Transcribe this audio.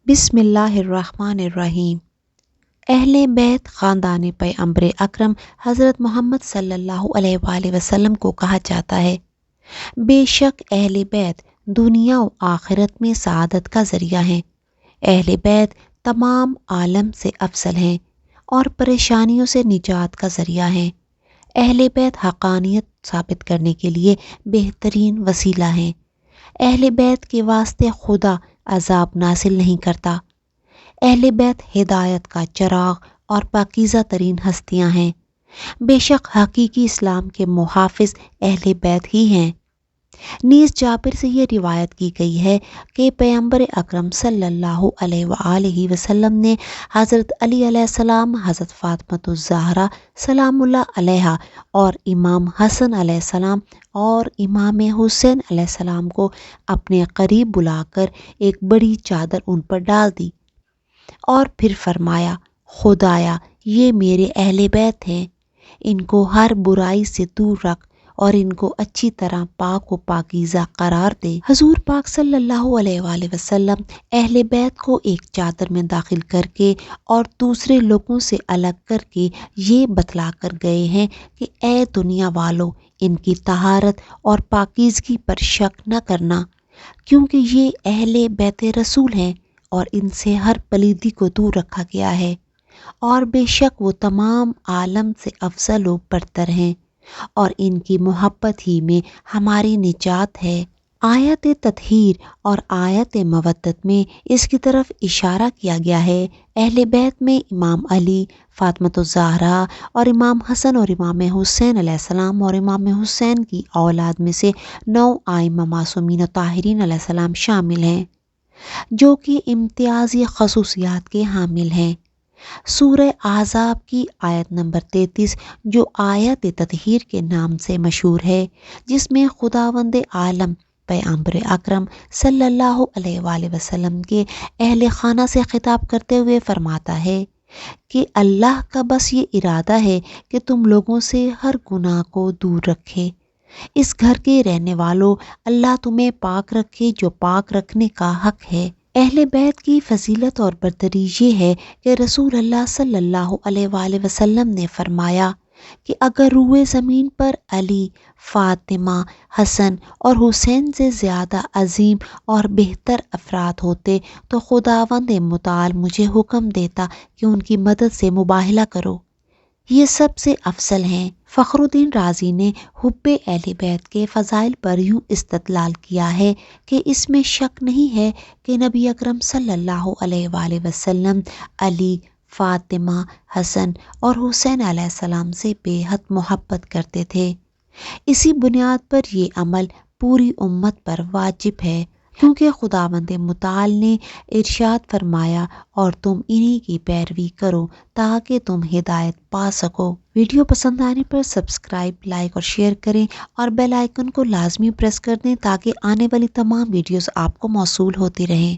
بسم اللہ الرحمن الرحیم۔ اہل بیت خاندان پیغمبر اکرم حضرت محمد صلی اللہ علیہ وآلہ وسلم کو کہا جاتا ہے۔ بے شک اہل بیت دنیا و آخرت میں سعادت کا ذریعہ ہیں۔ اہل بیت تمام عالم سے افضل ہیں اور پریشانیوں سے نجات کا ذریعہ ہیں۔ اہل بیت حقانیت ثابت کرنے کے لیے بہترین وسیلہ ہیں۔ اہل بیت کے واسطے خدا عذاب نازل نہیں کرتا۔ اہل بیت ہدایت کا چراغ اور پاکیزہ ترین ہستیاں ہیں۔ بے شک حقیقی اسلام کے محافظ اہل بیت ہی ہیں۔ نیز جابر سے یہ روایت کی گئی ہے کہ پیغمبر اکرم صلی اللہ علیہ وآلہ وسلم نے حضرت علی علیہ السلام، حضرت فاطمۃ الزہرا سلام اللہ علیہا اور امام حسن علیہ السلام اور امام حسین علیہ السلام کو اپنے قریب بلا کر ایک بڑی چادر ان پر ڈال دی اور پھر فرمایا، خدایا یہ میرے اہل بیت ہیں، ان کو ہر برائی سے دور رکھ اور ان کو اچھی طرح پاک و پاکیزہ قرار دے۔ حضور پاک صلی اللہ علیہ وآلہ وسلم اہل بیت کو ایک چادر میں داخل کر کے اور دوسرے لوگوں سے الگ کر کے یہ بتلا کر گئے ہیں کہ اے دنیا والو، ان کی طہارت اور پاکیزگی پر شک نہ کرنا، کیونکہ یہ اہل بیت رسول ہیں اور ان سے ہر پلیدی کو دور رکھا گیا ہے، اور بے شک وہ تمام عالم سے افضل و برتر ہیں، اور ان کی محبت ہی میں ہماری نجات ہے۔ آیت تطہیر اور آیت مودت میں اس کی طرف اشارہ کیا گیا ہے۔ اہل بیت میں امام علی، فاطمۃ الزہرا اور امام حسن اور امام حسین علیہ السلام اور امام حسین کی اولاد میں سے 9 ائمہ معصومین و طاہرین علیہ السلام شامل ہیں، جو کہ امتیازی خصوصیات کے حامل ہیں۔ سورہ احزاب کی آیت نمبر 33 جو آیت تطہیر کے نام سے مشہور ہے، جس میں خداوند عالم پیغمبر اکرم صلی اللہ علیہ وآلہ وسلم کے اہل خانہ سے خطاب کرتے ہوئے فرماتا ہے کہ اللہ کا بس یہ ارادہ ہے کہ تم لوگوں سے ہر گناہ کو دور رکھے۔ اس گھر کے رہنے والوں، اللہ تمہیں پاک رکھے جو پاک رکھنے کا حق ہے۔ اہل بیت کی فضیلت اور برتری یہ ہے کہ رسول اللہ صلی اللہ علیہ وآلہ وسلم نے فرمایا کہ اگر روئے زمین پر علی، فاطمہ، حسن اور حسین سے زیادہ عظیم اور بہتر افراد ہوتے تو خداوند متعال مجھے حکم دیتا کہ ان کی مدد سے مباہلہ کرو۔ یہ سب سے افضل ہیں۔ فخر الدین رازی نے حب اہل بیت کے فضائل پر یوں استدلال کیا ہے کہ اس میں شک نہیں ہے کہ نبی اکرم صلی اللہ علیہ وآلہ وسلم علی، فاطمہ، حسن اور حسین علیہ السلام سے بے حد محبت کرتے تھے۔ اسی بنیاد پر یہ عمل پوری امت پر واجب ہے، کیونکہ خداوند متعال نے ارشاد فرمایا اور تم انہی کی پیروی کرو تاکہ تم ہدایت پا سکو۔ ویڈیو پسند آنے پر سبسکرائب، لائک اور شیئر کریں اور بیل آئیکن کو لازمی پریس کر دیں تاکہ آنے والی تمام ویڈیوز آپ کو موصول ہوتی رہیں۔